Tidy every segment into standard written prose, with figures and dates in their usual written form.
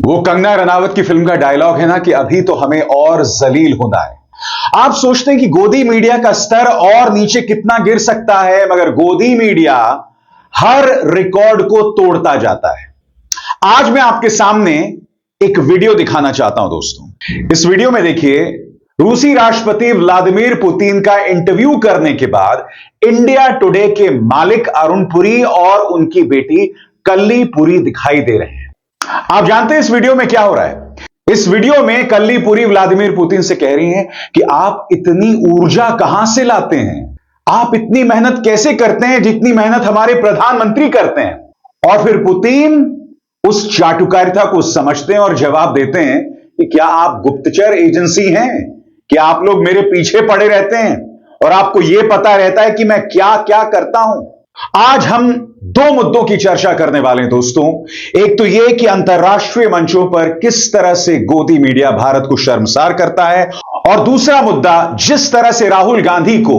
वो कंगना रनावत की फिल्म का डायलॉग है ना कि अभी तो हमें और जलील होना है। आप सोचते हैं कि गोदी मीडिया का स्तर और नीचे कितना गिर सकता है, मगर गोदी मीडिया हर रिकॉर्ड को तोड़ता जाता है। आज मैं आपके सामने एक वीडियो दिखाना चाहता हूं दोस्तों। इस वीडियो में देखिए, रूसी राष्ट्रपति व्लादिमीर पुतिन का इंटरव्यू करने के बाद इंडिया टुडे के मालिक अरुण पुरी और उनकी बेटी कल्ली पुरी दिखाई दे रहे हैं। आप जानते हैं इस वीडियो में क्या हो रहा है? इस वीडियो में कल्ली पुरी व्लादिमीर पुतिन से कह रही हैं कि आप इतनी ऊर्जा कहां से लाते हैं, आप इतनी मेहनत कैसे करते हैं जितनी मेहनत हमारे प्रधानमंत्री करते हैं। और फिर पुतिन उस चाटुकारिता को समझते हैं और जवाब देते हैं कि क्या आप गुप्तचर एजेंसी हैं? क्या आप लोग मेरे पीछे पड़े रहते हैं और आपको यह पता रहता है कि मैं क्या क्या करता हूं? आज हम दो मुद्दों की चर्चा करने वाले हैं दोस्तों। एक तो यह कि अंतर्राष्ट्रीय मंचों पर किस तरह से गोदी मीडिया भारत को शर्मसार करता है, और दूसरा मुद्दा, जिस तरह से राहुल गांधी को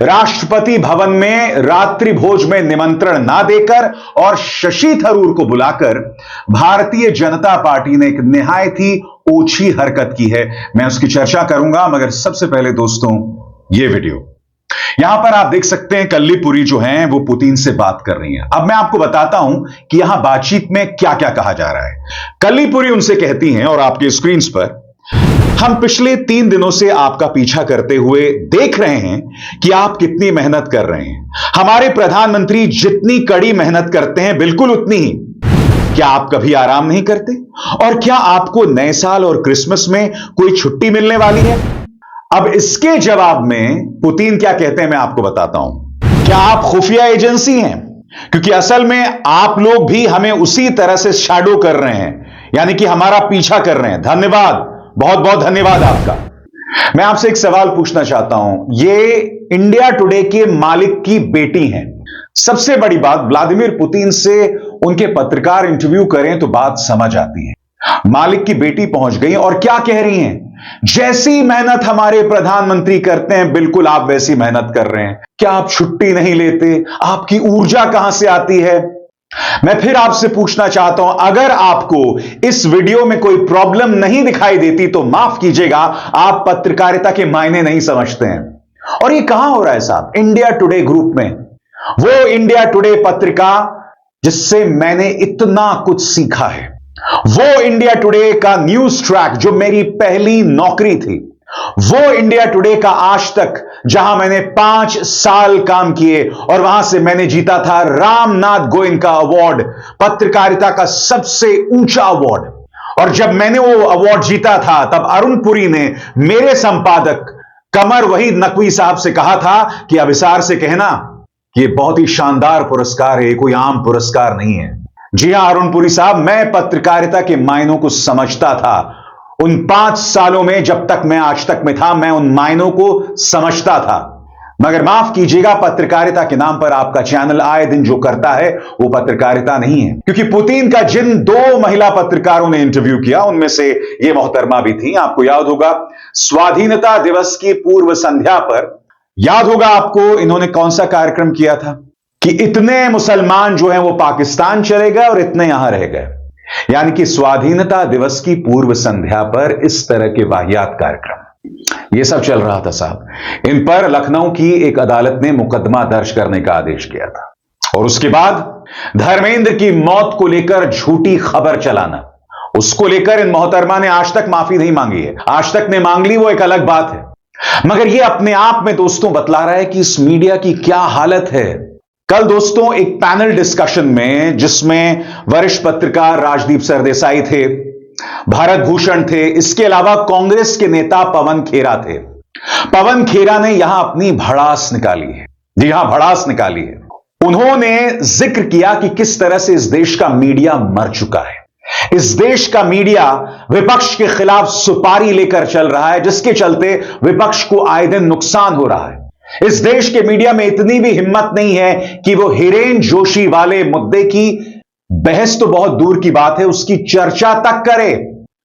राष्ट्रपति भवन में रात्रि भोज में निमंत्रण ना देकर और शशि थरूर को बुलाकर भारतीय जनता पार्टी ने एक निहायत ही ओछी हरकत की है। मैं उसकी चर्चा करूंगा, मगर सबसे पहले दोस्तों यह वीडियो। यहां पर आप देख सकते हैं कल्ली पुरी जो हैं वो पुतिन से बात कर रही हैं। अब मैं आपको बताता हूं कि यहां बातचीत में क्या क्या कहा जा रहा है। कल्ली पुरी उनसे कहती हैं, और आपके स्क्रीन पर हम पिछले 3 दिनों से आपका पीछा करते हुए देख रहे हैं कि आप कितनी मेहनत कर रहे हैं। हमारे प्रधानमंत्री जितनी कड़ी मेहनत करते हैं बिल्कुल उतनी ही। क्या आप कभी आराम नहीं करते? और क्या आपको नए साल और क्रिसमस में कोई छुट्टी मिलने वाली है? अब इसके जवाब में पुतिन क्या कहते हैं मैं आपको बताता हूं। क्या आप खुफिया एजेंसी हैं? क्योंकि असल में आप लोग भी हमें उसी तरह से शैडो कर रहे हैं, यानी कि हमारा पीछा कर रहे हैं। धन्यवाद, बहुत बहुत धन्यवाद आपका। मैं आपसे एक सवाल पूछना चाहता हूं। ये इंडिया टुडे के मालिक की बेटी हैं। सबसे बड़ी बात, व्लादिमीर पुतिन से उनके पत्रकार इंटरव्यू करें तो बात समझ आती है। मालिक की बेटी पहुंच गई और क्या कह रही हैं? जैसी मेहनत हमारे प्रधानमंत्री करते हैं बिल्कुल आप वैसी मेहनत कर रहे हैं। क्या आप छुट्टी नहीं लेते? आपकी ऊर्जा कहां से आती है? मैं फिर आपसे पूछना चाहता हूं, अगर आपको इस वीडियो में कोई प्रॉब्लम नहीं दिखाई देती तो माफ कीजिएगा, आप पत्रकारिता के मायने नहीं समझते हैं। और ये कहां हो रहा है साहब? इंडिया टुडे ग्रुप में। वो इंडिया टुडे पत्रिका जिससे मैंने इतना कुछ सीखा है, वो इंडिया टुडे का न्यूज ट्रैक जो मेरी पहली नौकरी थी, वो इंडिया टुडे का आज तक जहां मैंने 5 साल काम किए और वहां से मैंने जीता था रामनाथ गोयनका अवार्ड, पत्रकारिता का सबसे ऊंचा अवार्ड। और जब मैंने वो अवार्ड जीता था तब अरुण पुरी ने मेरे संपादक कमर वहीद नकवी साहब से कहा था कि अभिसार से कहना कि ये बहुत ही शानदार पुरस्कार है, कोई आम पुरस्कार नहीं है। जी हां अरुण पुरी साहब, मैं पत्रकारिता के मायनों को समझता था। उन 5 सालों में जब तक मैं आज तक में था, मैं उन मायनों को समझता था। मगर माफ कीजिएगा, पत्रकारिता के नाम पर आपका चैनल आए दिन जो करता है वो पत्रकारिता नहीं है। क्योंकि पुतिन का जिन 2 महिला पत्रकारों ने इंटरव्यू किया उनमें से ये मोहतरमा भी थी। आपको याद होगा स्वाधीनता दिवस की पूर्व संध्या पर, याद होगा आपको इन्होंने कौन सा कार्यक्रम किया था कि इतने मुसलमान जो हैं वो पाकिस्तान चले गए और इतने यहां रह गए। यानी कि स्वाधीनता दिवस की पूर्व संध्या पर इस तरह के वाहियात कार्यक्रम, यह सब चल रहा था साहब। इन पर लखनऊ की एक अदालत ने मुकदमा दर्ज करने का आदेश किया था। और उसके बाद धर्मेंद्र की मौत को लेकर झूठी खबर चलाना, उसको लेकर इन मोहतरमा ने आज तक माफी नहीं मांगी है। आज तक ने मांग ली वो एक अलग बात है, मगर यह अपने आप में दोस्तों बतला रहा है कि इस मीडिया की क्या हालत है। कल दोस्तों एक पैनल डिस्कशन में, जिसमें वरिष्ठ पत्रकार राजदीप सरदेसाई थे, भारत भूषण थे, इसके अलावा कांग्रेस के नेता पवन खेरा थे। पवन खेरा ने यहां अपनी भड़ास निकाली है। जी हां, भड़ास निकाली है। उन्होंने जिक्र किया कि किस तरह से इस देश का मीडिया मर चुका है। इस देश का मीडिया विपक्ष के खिलाफ सुपारी लेकर चल रहा है, जिसके चलते विपक्ष को आए दिन नुकसान हो रहा है। इस देश के मीडिया में इतनी भी हिम्मत नहीं है कि वो हिरेन जोशी वाले मुद्दे की बहस तो बहुत दूर की बात है, उसकी चर्चा तक करे।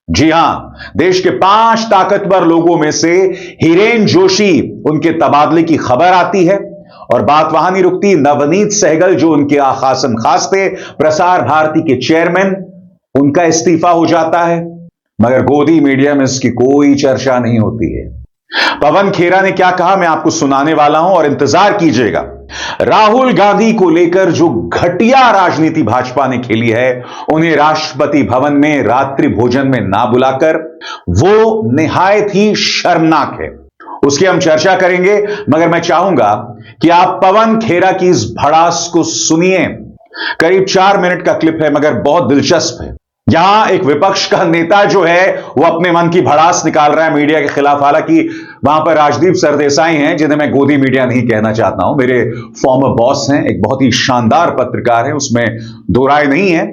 जी हां, देश के 5 ताकतवर लोगों में से हिरेन जोशी, उनके तबादले की खबर आती है और बात वहां नहीं रुकती। नवनीत सहगल जो उनके खासम खास थे, प्रसार भारती के चेयरमैन, उनका इस्तीफा हो जाता है, मगर गोदी मीडिया में इसकी कोई चर्चा नहीं होती है। पवन खेरा ने क्या कहा मैं आपको सुनाने वाला हूं और इंतजार कीजिएगा। राहुल गांधी को लेकर जो घटिया राजनीति भाजपा ने खेली है, उन्हें राष्ट्रपति भवन में रात्रि भोजन में ना बुलाकर, वो निहायत ही शर्मनाक है। उसकी हम चर्चा करेंगे, मगर मैं चाहूंगा कि आप पवन खेरा की इस भड़ास को सुनिए। करीब 4 मिनट का क्लिप है, मगर बहुत दिलचस्प है। यहां एक विपक्ष का नेता जो है वो अपने मन की भड़ास निकाल रहा है मीडिया के खिलाफ। हालांकि वहां पर राजदीप सरदेसाई हैं, जिन्हें मैं गोदी मीडिया नहीं कहना चाहता हूं, मेरे फॉर्मर बॉस हैं, एक बहुत ही शानदार पत्रकार है, उसमें दो राय नहीं है।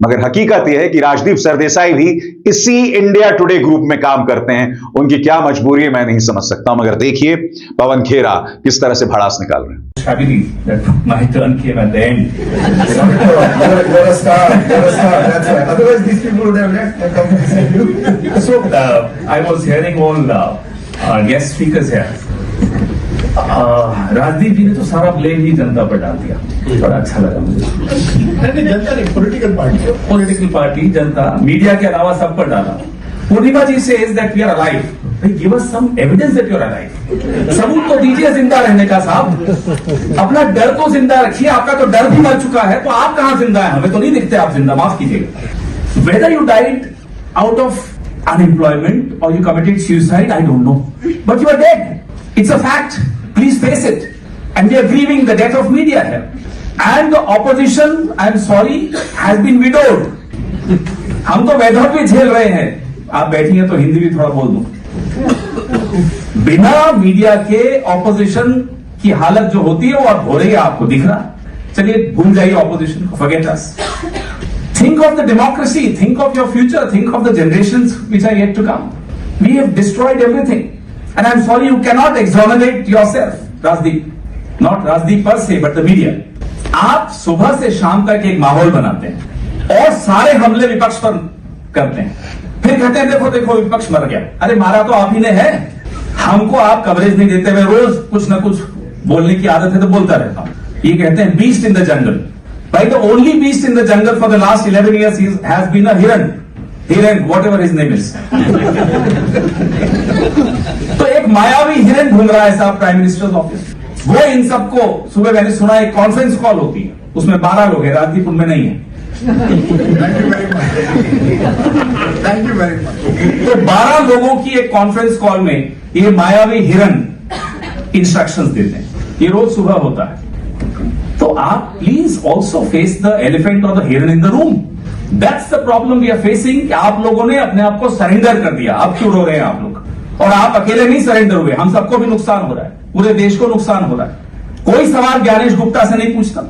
मगर हकीकत यह है कि राजदीप सरदेसाई भी इसी इंडिया टुडे ग्रुप में काम करते हैं। उनकी क्या मजबूरी है मैं नहीं समझ सकता, मगर देखिए पवन खेरा किस तरह से भड़ास निकाल रहे हैं। My turn came at the end. You're a star. That's right. Otherwise, these people would have left and come to see you. So I was hearing all guest speakers here. Rajdeep जी ने तो सारा ब्लेम ही जनता पर डाल दिया, बड़ा अच्छा लगा मुझे। जनता नहीं, पॉलिटिकल पार्टी, जनता, मीडिया के अलावा सब पर डाला। पूर्णिमा जी says that we are alive. Give us some evidence that you are alive. सबूत तो दीजिए जिंदा रहने का साहब। अपना डर तो जिंदा रखिए, आपका तो डर भी मर चुका है, तो आप कहां जिंदा है? हमें तो नहीं दिखते आप जिंदा, माफ कीजिएगा। Whether you died out of unemployment or you committed suicide, I don't know. But you are dead. It's a fact. Please face it. And we are grieving the death of media here. And the opposition, I am sorry, has been widowed. हम तो वैधव भी झेल रहे हैं। आप बैठी हैं तो हिंदी भी थोड़ा बोल दूं। बिना मीडिया के ऑपोजिशन की हालत जो होती है वो अब हो रही है, आपको दिख रहा है। चलिए भूल जाइए ऑपोजिशन को, forget us. Think of the democracy, think of your future, think of the generations which are yet to come. We have destroyed everything and I am sorry, you can not exonerate yourself, Rajdeep, not Rajdeep per se but the media. आप सुबह से शाम तक एक माहौल बनाते हैं और सारे हमले विपक्ष पर करते हैं, फिर कहते हैं देखो देखो विपक्ष मर गया। अरे मारा तो आप ही ने है, हमको आप कवरेज नहीं देते। मैं रोज कुछ ना कुछ बोलने की आदत है तो बोलता रहता हूं। ये कहते हैं बीस्ट इन द जंगल। भाई the only beast in the jungle for the last 11 years has been a हिरन, व्हाटएवर हिज नेम इज। तो एक मायावी हिरन घूम रहा है साहब प्राइम मिनिस्टर ऑफिस। वो इन सबको, सुबह मैंने सुना एक कॉन्फ्रेंस कॉल होती है, उसमें 12 लोग हैं, राजदीप उनमें नहीं है। Thank you very much. तो 12 लोगों की एक कॉन्फ्रेंस कॉल में ये मायावी हिरन इंस्ट्रक्शंस देते हैं। ये रोज सुबह होता है। तो आप please also face the elephant और द हिरन in the room. That's the problem we are facing. आप लोगों ने अपने आप को सरेंडर कर दिया। अब क्यों रो रहे हैं आप लोग? और आप अकेले नहीं सरेंडर हुए, हम सबको भी नुकसान हो रहा है, पूरे देश को नुकसान हो रहा है। कोई सवाल ज्ञानेश गुप्ता से नहीं पूछता,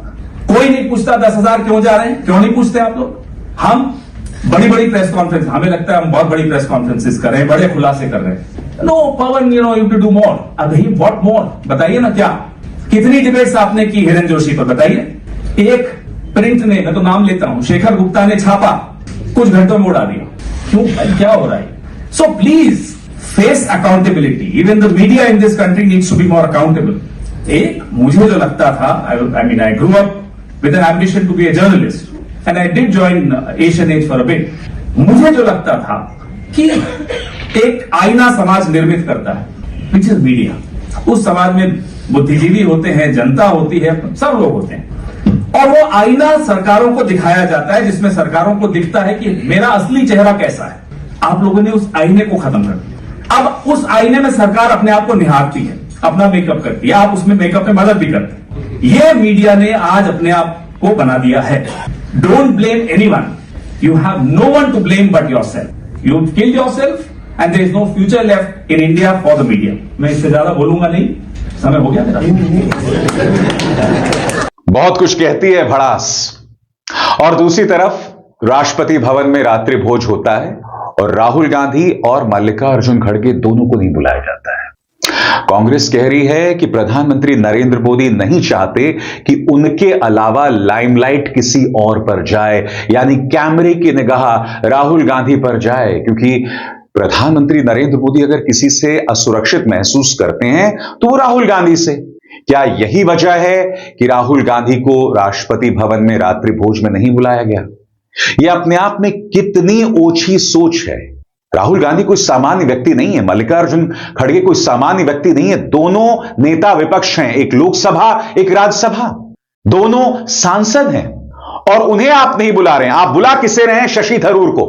कोई नहीं पूछता 10,000 क्यों जा रहे हैं, क्यों नहीं पूछते आप लोग? हम बड़ी बड़ी प्रेस कॉन्फ्रेंस, हमें लगता है हम बहुत बड़ी प्रेस कॉन्फ्रेंसेस कर रहे हैं, बड़े खुलासे कर रहे हैं। No Pawan, you to do more. अभी व्हाट मोर बताइए ना, क्या कितनी डिबेट्स आपने की हिरन जोशी पर बताइए। एक प्रिंट ने, मैं तो नाम लेता हूं, शेखर गुप्ता ने छापा, कुछ घंटों में उड़ा दिया। क्यों, क्या हो रहा है? So please face accountability. Even the media in this country needs to be more accountable. एक मुझे जो लगता था, I grew up with an ambition to be a journalist and I did join Asian Age for a bit. मुझे जो लगता था कि एक आईना समाज निर्मित करता है, which is media. उस समाज में बुद्धिजीवी होते हैं, जनता होती है, सब लोग होते हैं, और वो आईना सरकारों को दिखाया जाता है, जिसमें सरकारों को दिखता है कि मेरा असली चेहरा कैसा है। आप लोगों ने उस आईने को खत्म कर दिया। अब उस आईने में सरकार अपने आप को निहारती है, अपना मेकअप करती है, आप उसमें मेकअप में मदद भी करते हैं। ये मीडिया ने आज अपने आप को बना दिया है। Don't blame anyone, you have no one to blame but yourself. You kill yourself and there is no future left in India for the media. मैं इससे ज्यादा बोलूंगा नहीं, समय हो गया मेरा। बहुत कुछ कहती है भड़ास। और दूसरी तरफ राष्ट्रपति भवन में रात्रि भोज होता है और राहुल गांधी और मल्लिकार्जुन खड़गे दोनों को नहीं बुलाया जाता है। कांग्रेस कह रही है कि प्रधानमंत्री नरेंद्र मोदी नहीं चाहते कि उनके अलावा लाइमलाइट किसी और पर जाए, यानी कैमरे की निगाह राहुल गांधी पर जाए, क्योंकि प्रधानमंत्री नरेंद्र मोदी अगर किसी से असुरक्षित महसूस करते हैं तो वो राहुल गांधी से। क्या यही वजह है कि राहुल गांधी को राष्ट्रपति भवन में रात्रि भोज में नहीं बुलाया गया? यह अपने आप में कितनी ओछी सोच है। राहुल गांधी कोई सामान्य व्यक्ति नहीं है, मल्लिकार्जुन खड़गे कोई सामान्य व्यक्ति नहीं है। दोनों नेता विपक्ष हैं, एक लोकसभा एक राज्यसभा, दोनों सांसद हैं, और उन्हें आप नहीं बुला रहे हैं। आप बुला किसे रहे हैं? शशि थरूर को,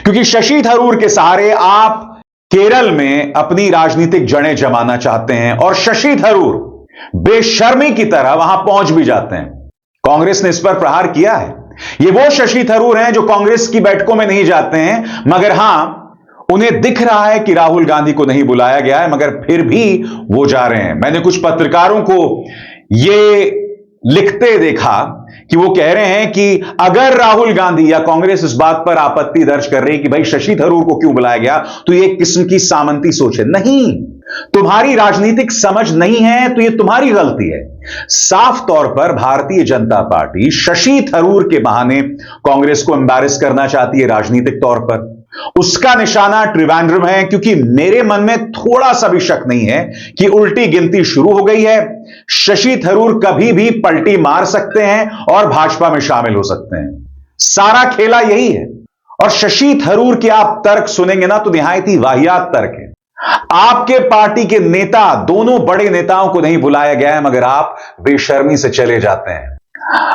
क्योंकि शशि थरूर के सहारे आप केरल में अपनी राजनीतिक जड़ें जमाना चाहते हैं, और शशि थरूर बेशर्मी की तरह वहां पहुंच भी जाते हैं। कांग्रेस ने इस पर प्रहार किया है। ये वो शशि थरूर हैं जो कांग्रेस की बैठकों में नहीं जाते हैं, मगर हां, उन्हें दिख रहा है कि राहुल गांधी को नहीं बुलाया गया है, मगर फिर भी वो जा रहे हैं। मैंने कुछ पत्रकारों को ये लिखते देखा कि वो कह रहे हैं कि अगर राहुल गांधी या कांग्रेस इस बात पर आपत्ति दर्ज कर रही है कि भाई शशि थरूर को क्यों बुलाया गया, तो ये एक किस्म की सामंती सोच है। नहीं, तुम्हारी राजनीतिक समझ नहीं है तो ये तुम्हारी गलती है। साफ तौर पर भारतीय जनता पार्टी शशि थरूर के बहाने कांग्रेस को एम्बैरेस करना चाहती है राजनीतिक तौर पर। उसका निशाना त्रिवेंद्रम है, क्योंकि मेरे मन में थोड़ा सा भी शक नहीं है कि उल्टी गिनती शुरू हो गई है। शशि थरूर कभी भी पलटी मार सकते हैं और भाजपा में शामिल हो सकते हैं। सारा खेला यही है। और शशि थरूर के आप तर्क सुनेंगे ना तो निहायत ही वाहियात तर्क है। आपके पार्टी के नेता, दोनों बड़े नेताओं को नहीं बुलाया गया है, मगर आप बेशर्मी से चले जाते हैं।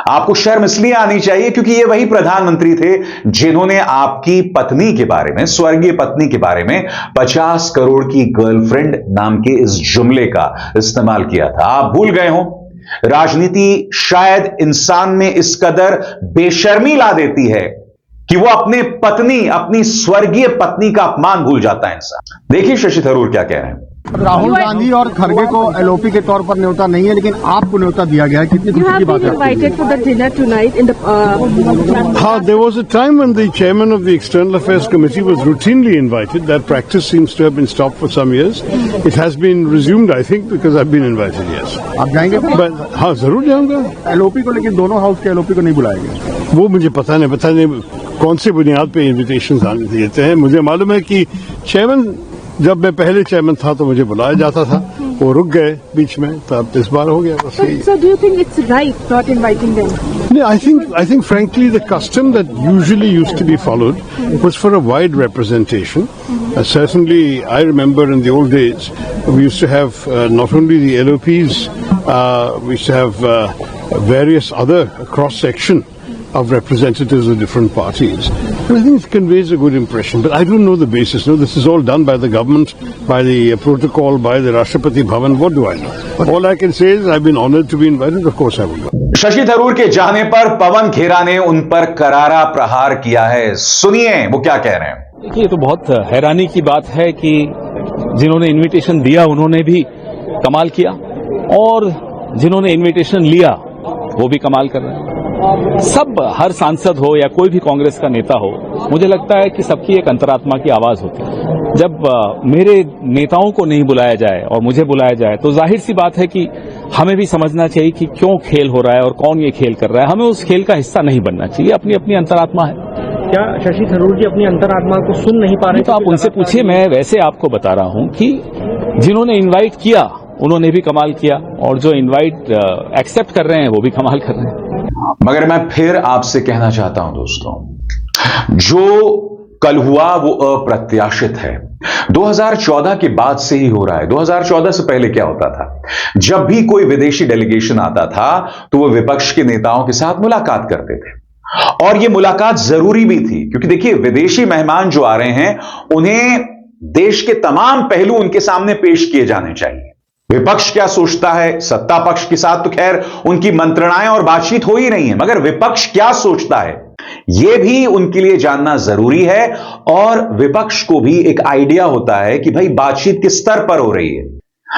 आपको शर्म इसलिए आनी चाहिए क्योंकि ये वही प्रधानमंत्री थे जिन्होंने आपकी पत्नी के बारे में, स्वर्गीय पत्नी के बारे में 50 करोड़ की गर्लफ्रेंड नाम के इस जुमले का इस्तेमाल किया था। आप भूल गए हो? राजनीति शायद इंसान में इस कदर बेशर्मी ला देती है कि वो अपनी स्वर्गीय पत्नी का अपमान भूल जाता है इंसान। देखिए शशि थरूर क्या कह रहे हैं। राहुल गांधी और खड़गे को एलओपी के तौर पर न्योता नहीं है, लेकिन आपको न्योता दिया गया है। कितनी खुशी की बात है। Invited for the dinner tonight in the. There was a time when the chairman of the External Affairs Committee was routinely invited. That practice seems to have been stopped for some years. It has been resumed, I think, because I've been invited. Yes. आप जाएंगे? हाँ, जरूर जाऊंगा। LOP को, लेकिन दोनों house के LOP को नहीं बुलाया गया। वो मुझे पता नहीं कौन से बुनियाद पे इन्विटेशन देते हैं। मुझे मालूम है कि चेयरमैन, जब मैं पहले चेयरमैन था तो मुझे बुलाया जाता था, वो रुक गए बीच में, तब इस बार हो गया। So do you think it's right not inviting them? No, I think frankly the custom that usually used to be followed was for a wide representation. Certainly I remember in the old days we used to have not only the LOPs, we used to have various other cross-section of representatives of different parties. And I think it conveys a good impression. But I don't know the basis. No, this is all done by the government, by the protocol, by the Rashtrapati Bhavan. What do I know? All I can say is I've been honored to be invited. Of course I will go. Shashi Tharoor के जाने पर पवन खेरा ने उन पर करारा प्रहार किया है। सुनिए वो क्या कह रहे हैं। देखिए, ये तो बहुत हैरानी की बात है कि जिन्होंने इनविटेशन दिया उन्होंने भी कमाल किया, और जिन्होंने इनविटेशन लिया वो भी कमाल कर रहे हैं। सब, हर सांसद हो या कोई भी कांग्रेस का नेता हो, मुझे लगता है कि सबकी एक अंतरात्मा की आवाज होती है। जब मेरे नेताओं को नहीं बुलाया जाए और मुझे बुलाया जाए तो जाहिर सी बात है कि हमें भी समझना चाहिए कि क्यों खेल हो रहा है और कौन ये खेल कर रहा है। हमें उस खेल का हिस्सा नहीं बनना चाहिए। अपनी अपनी अंतरात्मा है। क्या शशि थरूर जी अपनी अंतरात्मा को सुन नहीं पा रहे? तो आप उनसे पूछिए। मैं वैसे आपको बता रहा हूं कि जिन्होंने इन्वाइट किया उन्होंने भी कमाल किया, और जो इन्वाइट एक्सेप्ट कर रहे हैं वो भी कमाल कर रहे हैं। मगर मैं फिर आपसे कहना चाहता हूं दोस्तों, जो कल हुआ वो अप्रत्याशित है। 2014 के बाद से ही हो रहा है। 2014 से पहले क्या होता था? जब भी कोई विदेशी डेलीगेशन आता था तो वो विपक्ष के नेताओं के साथ मुलाकात करते थे, और ये मुलाकात जरूरी भी थी, क्योंकि देखिए विदेशी मेहमान जो आ रहे हैं उन्हें देश के तमाम पहलू उनके सामने पेश किए जाने चाहिए। विपक्ष क्या सोचता है, सत्ता पक्ष के साथ तो खैर उनकी मंत्रणाएं और बातचीत हो ही रही है, मगर विपक्ष क्या सोचता है यह भी उनके लिए जानना जरूरी है। और विपक्ष को भी एक आइडिया होता है कि भाई बातचीत किस स्तर पर हो रही है।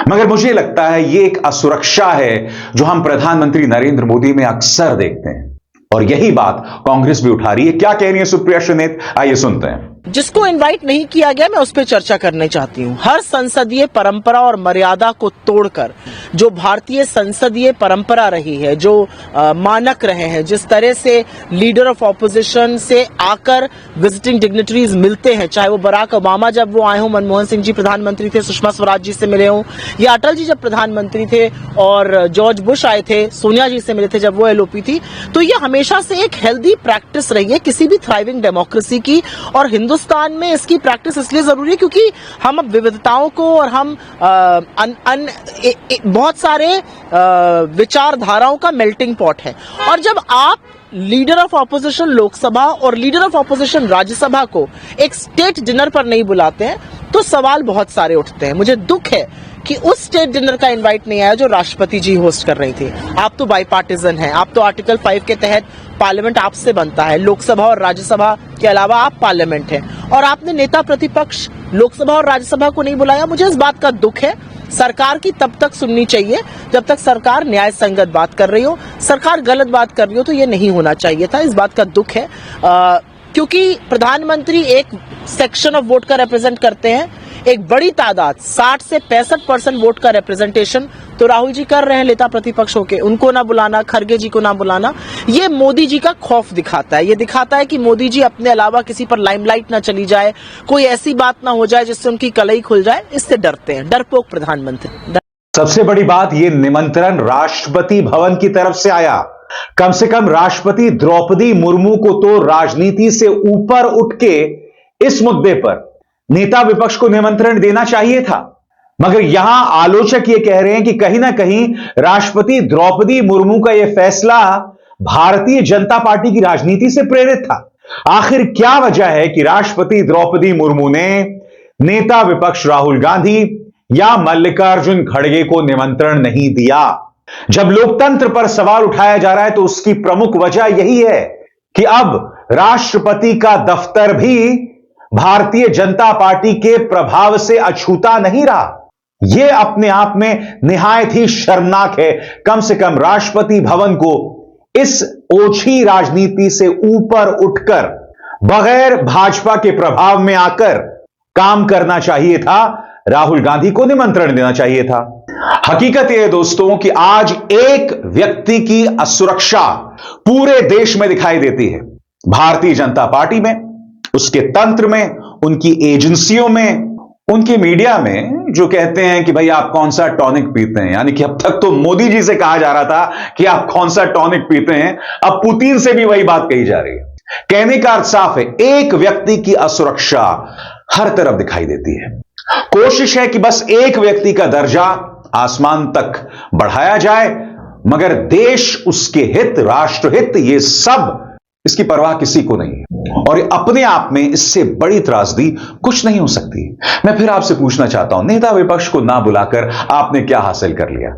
मगर मुझे लगता है यह एक असुरक्षा है जो हम प्रधानमंत्री नरेंद्र मोदी में अक्सर देखते हैं, और यही बात कांग्रेस भी उठा रही है। क्या कह रही है सुप्रिया सुनेत, आइए सुनते हैं। जिसको इनवाइट नहीं किया गया मैं उस पर चर्चा करना चाहती हूं। हर संसदीय परंपरा और मर्यादा को तोड़कर जो भारतीय संसदीय परंपरा रही है, जो मानक रहे हैं, जिस तरह से लीडर ऑफ ऑपोजिशन से आकर विजिटिंग डिग्निटरीज मिलते हैं, चाहे वो बराक ओबामा जब वो आए हों, मनमोहन सिंह जी प्रधानमंत्री थे, सुषमा स्वराज जी से मिले हों, या अटल जी जब प्रधानमंत्री थे और जॉर्ज बुश आए थे, सोनिया जी से मिले थे जब वो एलओपी थी, तो ये हमेशा से एक हेल्दी प्रैक्टिस रही है किसी भी थ्राइविंग डेमोक्रेसी की। और हिंदुस्तान में इसकी प्रैक्टिस इसलिए जरूरी है क्योंकि हम अब विविधताओं को और हम बहुत सारे विचारधाराओं का मेल्टिंग पॉट है। और जब आप लीडर ऑफ ऑपोजिशन लोकसभा और लीडर ऑफ ऑपोजिशन राज्यसभा को एक स्टेट डिनर पर नहीं बुलाते हैं तो सवाल बहुत सारे उठते हैं। मुझे दुख है कि उस स्टेट डिनर का इनवाइट नहीं आया जो राष्ट्रपति जी होस्ट कर रही थी। आप तो बाईपार्टिजन हैं, आप तो आर्टिकल 5 के तहत पार्लियामेंट आपसे बनता है, लोकसभा और राज्यसभा के अलावा आप पार्लियामेंट हैं, और आपने नेता प्रतिपक्ष लोकसभा और राज्यसभा को नहीं बुलाया। मुझे इस बात का दुख है। सरकार की तब तक सुननी चाहिए जब तक सरकार न्याय संगत बात कर रही हो। सरकार गलत बात कर रही हो तो ये नहीं होना चाहिए था। इस बात का दुख है क्योंकि प्रधानमंत्री एक सेक्शन ऑफ वोट का रिप्रेजेंट करते हैं, एक बड़ी तादाद 60 से 65% वोट का रिप्रेजेंटेशन तो राहुल जी कर रहे हैं नेता प्रतिपक्ष होके। उनको ना बुलाना, खरगे जी को ना बुलाना, ये मोदी जी का खौफ दिखाता है। ये दिखाता है कि मोदी जी अपने अलावा किसी पर लाइमलाइट ना चली जाए, कोई ऐसी बात ना हो जाए जिससे उनकी कलई खुल जाए। इससे डरते हैं, डरपोक प्रधानमंत्री। सबसे बड़ी बात, ये निमंत्रण राष्ट्रपति भवन की तरफ से आया। कम से कम राष्ट्रपति द्रौपदी मुर्मू को तो राजनीति से ऊपर उठ के इस मुद्दे पर नेता विपक्ष को निमंत्रण देना चाहिए था। मगर यहां आलोचक ये कह रहे हैं कि कहीं ना कहीं राष्ट्रपति द्रौपदी मुर्मू का यह फैसला भारतीय जनता पार्टी की राजनीति से प्रेरित था। आखिर क्या वजह है कि राष्ट्रपति द्रौपदी मुर्मू ने नेता विपक्ष राहुल गांधी या मल्लिकार्जुन खड़गे को निमंत्रण नहीं दिया? जब लोकतंत्र पर सवाल उठाया जा रहा है तो उसकी प्रमुख वजह यही है कि अब राष्ट्रपति का दफ्तर भी भारतीय जनता पार्टी के प्रभाव से अछूता नहीं रहा। यह अपने आप में निहायत ही शर्मनाक है। कम से कम राष्ट्रपति भवन को इस ओछी राजनीति से ऊपर उठकर बगैर भाजपा के प्रभाव में आकर काम करना चाहिए था। राहुल गांधी को निमंत्रण देना चाहिए था। हकीकत यह है दोस्तों कि आज एक व्यक्ति की असुरक्षा पूरे देश में दिखाई देती है। भारतीय जनता पार्टी में, उसके तंत्र में, उनकी एजेंसियों में, उनके मीडिया में, जो कहते हैं कि भाई आप कौन सा टॉनिक पीते हैं। यानी कि अब तक तो मोदी जी से कहा जा रहा था कि आप कौन सा टॉनिक पीते हैं, अब पुतिन से भी वही बात कही जा रही है। कहने का अर्थ साफ है, एक व्यक्ति की असुरक्षा हर तरफ दिखाई देती है। कोशिश है कि बस एक व्यक्ति का दर्जा आसमान तक बढ़ाया जाए, मगर देश, उसके हित, राष्ट्रहित, ये सब, इसकी परवाह किसी को नहीं है। और अपने आप में इससे बड़ी त्रासदी कुछ नहीं हो सकती। मैं फिर आपसे पूछना चाहता हूं, नेता विपक्ष को ना बुलाकर आपने क्या हासिल कर लिया?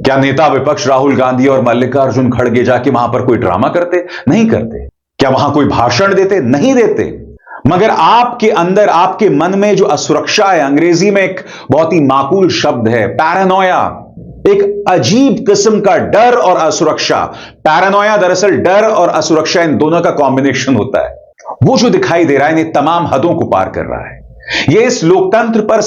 क्या नेता विपक्ष राहुल गांधी और मल्लिकार्जुन खड़गे जाके वहां पर कोई ड्रामा करते? नहीं करते। क्या वहां कोई भाषण देते? नहीं देते। मगर आपके अंदर, आपके मन में जो असुरक्षा है, अंग्रेजी में एक बहुत ही माकूल शब्द है पैरानोया, एक अजीब किस्म का डर और असुरक्षा। पैरानोया दरअसल डर और असुरक्षा, इन दोनों का कॉम्बिनेशन होता है। वो जो दिखाई दे रहा है, इन तमाम हदों को पार कर रहा है। ये इस लोकतंत्र पर